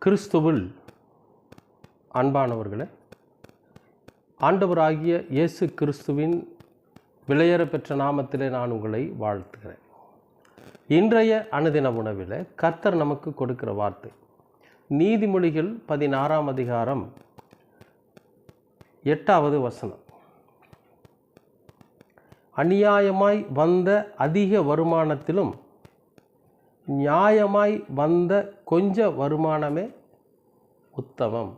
கிறிஸ்துவில் அன்பானவர்களே, ஆண்டவராகிய இயேசு கிறிஸ்துவின் விலையேற பெற்ற நாமத்திலே நான் உங்களை வாழ்த்துகிறேன். இன்றைய அனுதின உணவில் கர்த்தர் நமக்கு கொடுக்கிற வார்த்தை நீதிமொழிகள் 16ஆம் அதிகாரம் 8வது வசனம். அநியாயமாய் வந்த அதிக வருமானத்திலும் நியாயமாய் வந்த கொஞ்ச வருமானமே உத்தமம்.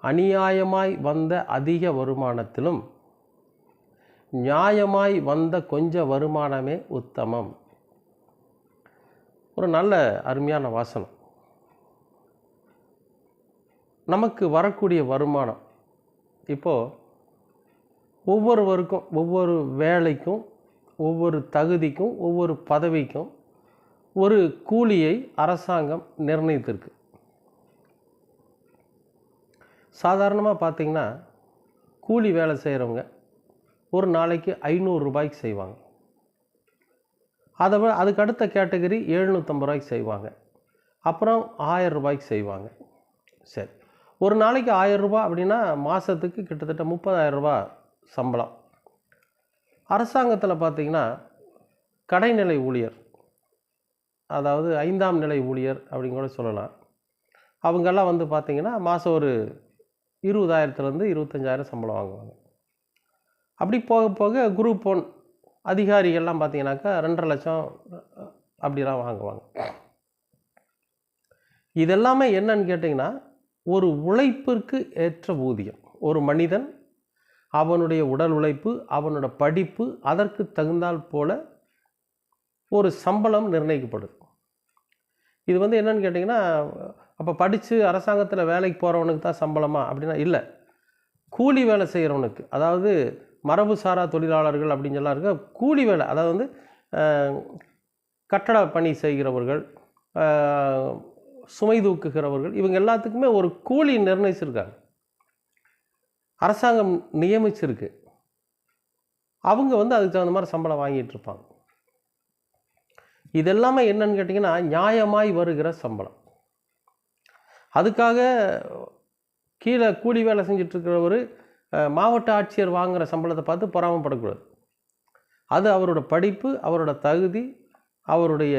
அநியாயமாய் வந்த அதிக வருமானத்திலும் நியாயமாய் வந்த கொஞ்ச வருமானமே உத்தமம். ஒரு நல்ல அருமையான வாசனம். நமக்கு வரக்கூடிய வருமானம் இப்போது ஒவ்வொருவருக்கும், ஒவ்வொரு வேலைக்கும், ஒவ்வொரு தகுதிக்கும், ஒவ்வொரு பதவிக்கும் ஒரு கூலியை அரசாங்கம் நிர்ணயித்திருக்கு. சாதாரணமாக பார்த்திங்கன்னா கூலி வேலை செய்கிறவங்க ஒரு நாளைக்கு 500 ரூபாய்க்கு செய்வாங்க. அதுக்கு அடுத்த கேட்டகரி 750 ரூபாய்க்கு செய்வாங்க. அப்புறம் 1000 ரூபாய்க்கு செய்வாங்க. சரி, ஒரு நாளைக்கு 1000 ரூபாய் அப்படின்னா மாதத்துக்கு கிட்டத்தட்ட 30,000 ரூபாய் சம்பளம். அரசாங்கத்தில் பார்த்திங்கன்னா கடைநிலை ஊழியர், அதாவது 5ஆம் நிலை ஊழியர் அப்படின்னு கூட சொல்லலாம், அவங்கெல்லாம் வந்து பார்த்திங்கன்னா மாதம் ஒரு 20,000 to 25,000 சம்பளம் வாங்குவாங்க. அப்படி போக போக குரூப் 1 அதிகாரிகள்லாம் பார்த்திங்கனாக்கா 2.5 லட்சம் அப்படிலாம் வாங்குவாங்க. இதெல்லாமே என்னன்னு கேட்டிங்கன்னா ஒரு உழைப்பிற்கு ஏற்ற ஊதியம். ஒரு மனிதன் அவனுடைய உடல் உழைப்பு, அவனோட படிப்பு, அதற்கு தகுந்தால் போல ஒரு சம்பளம் நிர்ணயிக்கப்படுது. இது வந்து என்னன்னு கேட்டிங்கன்னா, அப்போ படித்து அரசாங்கத்தில் வேலைக்கு போகிறவனுக்கு தான் சம்பளமா அப்படின்னா இல்லை, கூலி வேலை செய்கிறவனுக்கு, அதாவது மரபு சாரா தொழிலாளர்கள் அப்படின்னு சொல்லலாம் இருக்க கூலி வேலை, அதாவது வந்து கட்டட பணி செய்கிறவர்கள், சுமை தூக்குகிறவர்கள், இவங்க எல்லாத்துக்குமே ஒரு கூலி நிர்ணயிச்சிருக்காங்க, அரசாங்கம் நியமிச்சிருக்கு. அவங்க வந்து அதுக்கு தகுந்த மாதிரி சம்பளம் வாங்கிட்டு இருப்பாங்க. இதெல்லாமே என்னன்னு கேட்டிங்கன்னா நியாயமாய் வருகிற சம்பளம். அதுக்காக கீழே கூலி வேலை செஞ்சிட்ருக்கிறவர் மாவட்ட ஆட்சியர் வாங்குகிற சம்பளத்தை பார்த்து பொறாமப்படக்கூடாது. அது அவரோட படிப்பு, அவரோட தகுதி, அவருடைய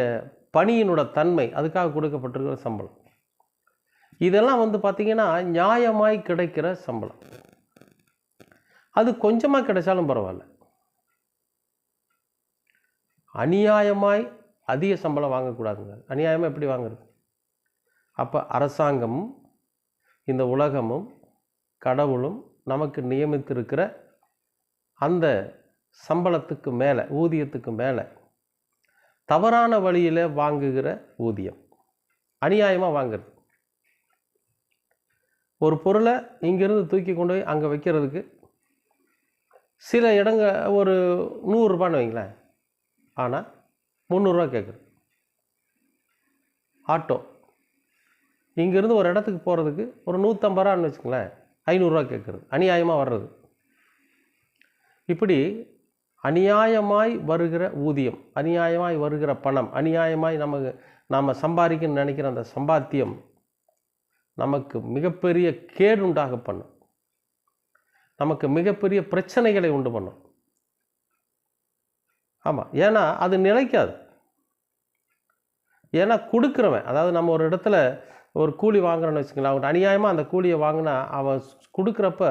பணியினோட தன்மை, அதுக்காக கொடுக்கப்பட்டிருக்கிற சம்பளம். இதெல்லாம் வந்து பார்த்திங்கன்னா நியாயமாய் கிடைக்கிற சம்பளம். அது கொஞ்சமாக கிடைச்சாலும் பரவாயில்ல. அநியாயமாய் அதிக சம்பளம் வாங்கக்கூடாதுங்க. அநியாயமாக எப்படி வாங்குறது? அப்போ அரசாங்கமும் இந்த உலகமும் கடவுளும் நமக்கு நியமித்திருக்கிற அந்த சம்பளத்துக்கு மேலே, ஊதியத்துக்கு மேலே தவறான வழியில் வாங்குகிற ஊதியம், அநியாயமாக வாங்குறது. ஒரு பொருளை இங்கேருந்து தூக்கி கொண்டு போய் அங்கே வைக்கிறதுக்கு சில ஒரு 100 ரூபான்னு வைங்களேன், ஆனால் 300 ரூபா கேட்குறது. ஆட்டோ இங்கேருந்து ஒரு இடத்துக்கு போகிறதுக்கு ஒரு 150 ரூபான்னு வச்சுங்களேன், 500 ரூபா கேட்குறது, அநியாயமாக வர்றது. இப்படி அநியாயமாய் வருகிற ஊதியம், அநியாயமாய் வருகிற பணம், அநியாயமாய் நாம் சம்பாதிக்கணும்னு நினைக்கிற அந்த சம்பாத்தியம் நமக்கு மிகப்பெரிய கேடு உண்டாக பண்ணும், நமக்கு மிகப்பெரிய பிரச்சனைகளை உண்டு பண்ணும். ஆமாம், ஏன்னா அது நிலைக்காது. ஏன்னா கொடுக்குறவன், அதாவது நம்ம ஒரு இடத்துல ஒரு கூலி வாங்குறோன்னு வச்சுக்கலாம், அவன் அநியாயமாக அந்த கூலியை வாங்கினா அவன் கொடுக்குறப்ப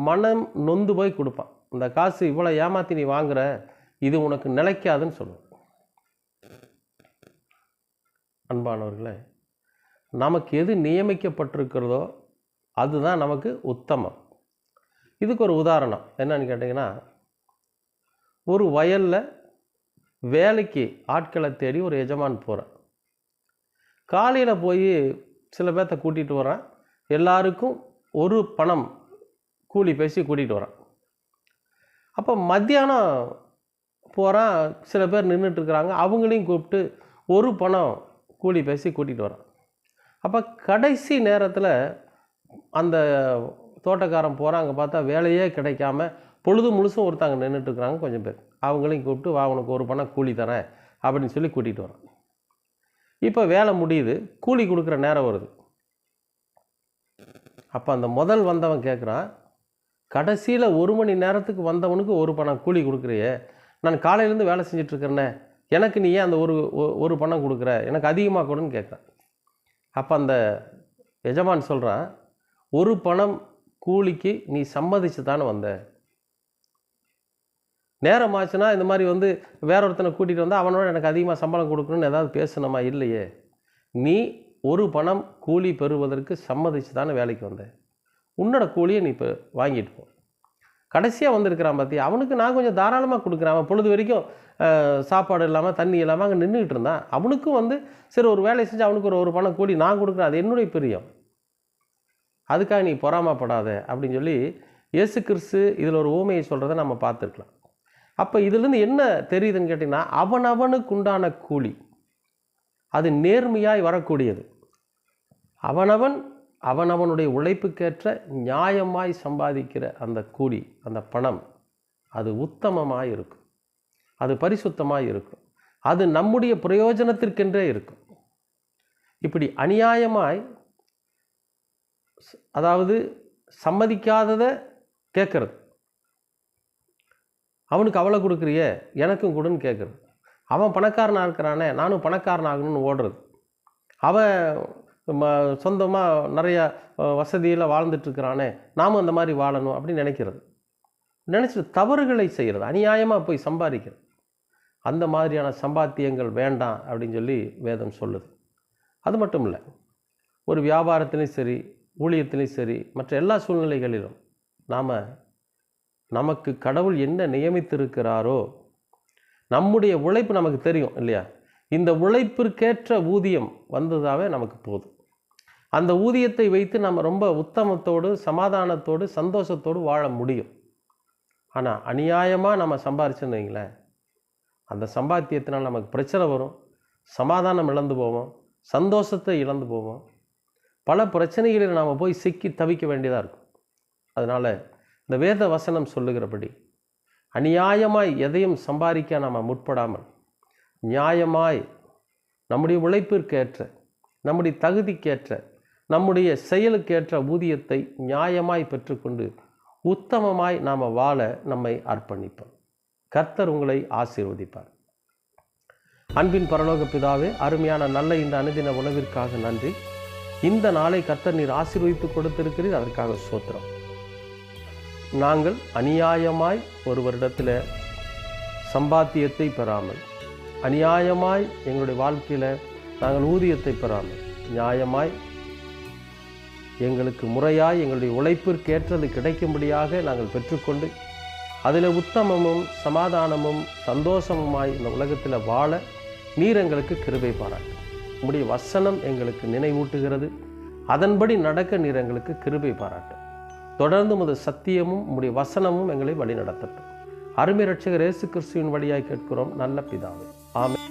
மனம் நொந்து போய் கொடுப்பான். இந்த காசு இவ்வளோ ஏமாற்றி நீ வாங்குற, இது உனக்கு நிலைக்காதுன்னு சொல்லுவான். அன்பானவர்களே, நமக்கு எது நியமிக்கப்பட்டிருக்கிறதோ அதுதான் நமக்கு உத்தமம். இதுக்கு ஒரு உதாரணம் என்னன்னு கேட்டிங்கன்னா, ஒரு வயலில் வேலைக்கு ஆட்களை தேடி ஒரு எஜமான் போகிறான். காலையில் போய் சில பேர்த்த கூட்டிகிட்டு வரான், எல்லாருக்கும் ஒரு பணம் கூலி பேசி கூட்டிகிட்டு வரான். அப்போ மத்தியானம் போகிறான், சில பேர் நின்றுட்டுருக்குறாங்க, அவங்களையும் கூப்பிட்டு ஒரு பணம் கூலி பேசி கூட்டிகிட்டு வரான். அப்போ கடைசி நேரத்தில் அந்த தோட்டக்காரன் போகிறான், அங்கே பார்த்தா வேலையே கிடைக்காம பொழுது முழுசும் ஒருத்தாங்க நின்றுட்டுருக்குறாங்க கொஞ்சம் பேர், அவங்களையும் கூப்பிட்டு வா உனக்கு ஒரு பணம் கூலி தரேன் அப்படின்னு சொல்லி கூட்டிகிட்டு வரான். இப்போ வேலை முடியுது, கூலி கொடுக்குற நேரம் வருது. அப்போ அந்த முதல் வந்தவன் கேட்குறான், கடைசியில் 1 மணி நேரத்துக்கு வந்தவனுக்கு 1 பணம் கூலி கொடுக்குறியே, நான் காலையிலேருந்து வேலை செஞ்சிட்ருக்கிறேன்னே, எனக்கு நீ ஏன் அந்த ஒரு பணம் கொடுக்குற, எனக்கு அதிகமாக கொடுன்னு கேட்குறான். அப்போ அந்த எஜமான் சொல்கிறான், 1 பணம் கூலிக்கு நீ சம்மதிச்சு தானே வந்த, நேரம் ஆச்சுன்னா இந்த மாதிரி வேற ஒருத்தனை கூட்டிகிட்டு வந்தால் அவனோட எனக்கு அதிகமாக சம்பளம் கொடுக்கணும்னு ஏதாவது பேசணுமா? இல்லையே. நீ 1 பணம் கூலி பெறுவதற்கு சம்மதிச்சு தானே வேலைக்கு வந்த, உன்னோட கூலியை நீ இப்போ வாங்கிட்டு போ. கடைசியாக வந்திருக்கிறான் பார்த்தியா, அவனுக்கு நான் கொஞ்சம் தாராளமாக கொடுக்குறேன். அவன் பொழுது வரைக்கும் சாப்பாடு இல்லாமல் தண்ணி இல்லாமல் அங்கே நின்றுக்கிட்டு இருந்தான். அவனுக்கும் சரி ஒரு வேலையை செஞ்சு அவனுக்கு ஒரு பணம் கூலி நான் கொடுக்குறேன், அது என்னுடைய பிரியம், அதுக்காக நீ பொறாமப்படாத அப்படின்னு சொல்லி இயேசு கிறிஸ்து இதில் ஒரு ஊமையை சொல்கிறத நம்ம பார்த்துருக்கலாம். அப்போ இதுலேருந்து என்ன தெரியுதுன்னு கேட்டிங்கன்னா, அவனவனுக்கு உண்டான கூலி அது நேர்மையாய் வரக்கூடியது. அவனவனுடைய உழைப்புக்கேற்ற நியாயமாய் சம்பாதிக்கிற அந்த கூலி, அந்த பணம், அது உத்தமமாக இருக்கும், அது பரிசுத்தமாக இருக்கும், அது நம்முடைய பிரயோஜனத்திற்கென்றே இருக்கும். இப்படி அநியாயமாய், அதாவது சம்மதிக்காததை கேட்குறது, அவனுக்கு அவ்வளோ கொடுக்குறியே எனக்கும் கொடுன்னு கேட்குறது, அவன் பணக்காரனாக இருக்கிறானே நானும் பணக்காரன் ஆகணும்னு ஓடுறது, அவன் சொந்தமாக நிறைய வசதியில் வாழ்ந்துட்டுருக்கிறானே நாமும் அந்த மாதிரி வாழணும் அப்படின்னு நினச்சிட்டு தவறுகளை செய்கிறது, அநியாயமாக போய் சம்பாதிக்கிறது. அந்த மாதிரியான சம்பாத்தியங்கள் வேண்டாம் அப்படின்னு சொல்லி வேதம் சொல்லுது. அது மட்டும் இல்லை, ஒரு வியாபாரத்திலையும் சரி, ஊழியத்திலையும் சரி, மற்ற எல்லா சூழ்நிலைகளிலும் நமக்கு கடவுள் என்ன நியமித்திருக்கிறாரோ, நம்முடைய உழைப்பு நமக்கு தெரியும் இல்லையா, இந்த உழைப்பிற்கேற்ற ஊதியம் வந்ததாகவே நமக்கு போதும். அந்த ஊதியத்தை வைத்து நம்ம ரொம்ப உத்தமத்தோடு, சமாதானத்தோடு, சந்தோஷத்தோடு வாழ முடியும். ஆனால் அநியாயமாக நம்ம சம்பாரிச்சோன்னு வைங்களேன், அந்த சம்பாத்தியத்தினால் நமக்கு பிரச்சனை வரும், சமாதானம் இழந்து போவோம், சந்தோஷத்தை இழந்து போவோம், பல பிரச்சனைகளில் நாம் போய் சிக்கி தவிக்க வேண்டியதாக இருக்கும். அதனால் இந்த வேத வசனம் சொல்லுகிறபடி அநியாயமாய் எதையும் சம்பாதிக்க நாம் முற்படாமல், நியாயமாய் நம்முடைய உழைப்பிற்கேற்ற, நம்முடைய தகுதிக்கேற்ற, நம்முடைய செயலுக்கேற்ற ஊதியத்தை நியாயமாய் பெற்றுக்கொண்டு உத்தமமாய் நாம் வாழ நம்மை அர்ப்பணிப்போம். கர்த்தர் உங்களை ஆசீர்வதிப்பார். அன்பின் பரலோக பிதாவே, அருமையான நல்ல இந்த அனுதின உணவிற்காக நன்றி. இந்த நாளை கர்த்தர் நீர் ஆசீர்வதித்து கொடுத்திருக்கிறீர், அதற்காக ஸ்தோத்திரம். நாங்கள் அநியாயமாய் ஒருவரிடத்தில் சம்பாத்தியத்தை பெறாமல், அநியாயமாய் எங்களுடைய வாழ்க்கையில் நாங்கள் ஊதியத்தை பெறாமல், நியாயமாய் எங்களுக்கு முறையாய் எங்களுடைய உழைப்பிற்கேற்றது கிடைக்கும்படியாக நாங்கள் பெற்றுக்கொண்டு அதில் உத்தமமும் சமாதானமும் சந்தோஷமுமாய் இந்த உலகத்தில் வாழ நீர் எங்களுக்கு கிருபை பாராட்டும். உம்முடைய வசனம் எங்களுக்கு நினைவூட்டுகிறது, அதன்படி நடக்க நீர் எங்களுக்கு கிருபை பாராட்டும். தொடர்ந்து உமது சத்தியமும் உம்முடைய வசனமும் எங்களை வழி நடத்தட்டும். அருமை இரட்சகர் இயேசு கிறிஸ்துவின் வழியாய் கேட்கிறோம் நல்ல பிதாவே, ஆமென்.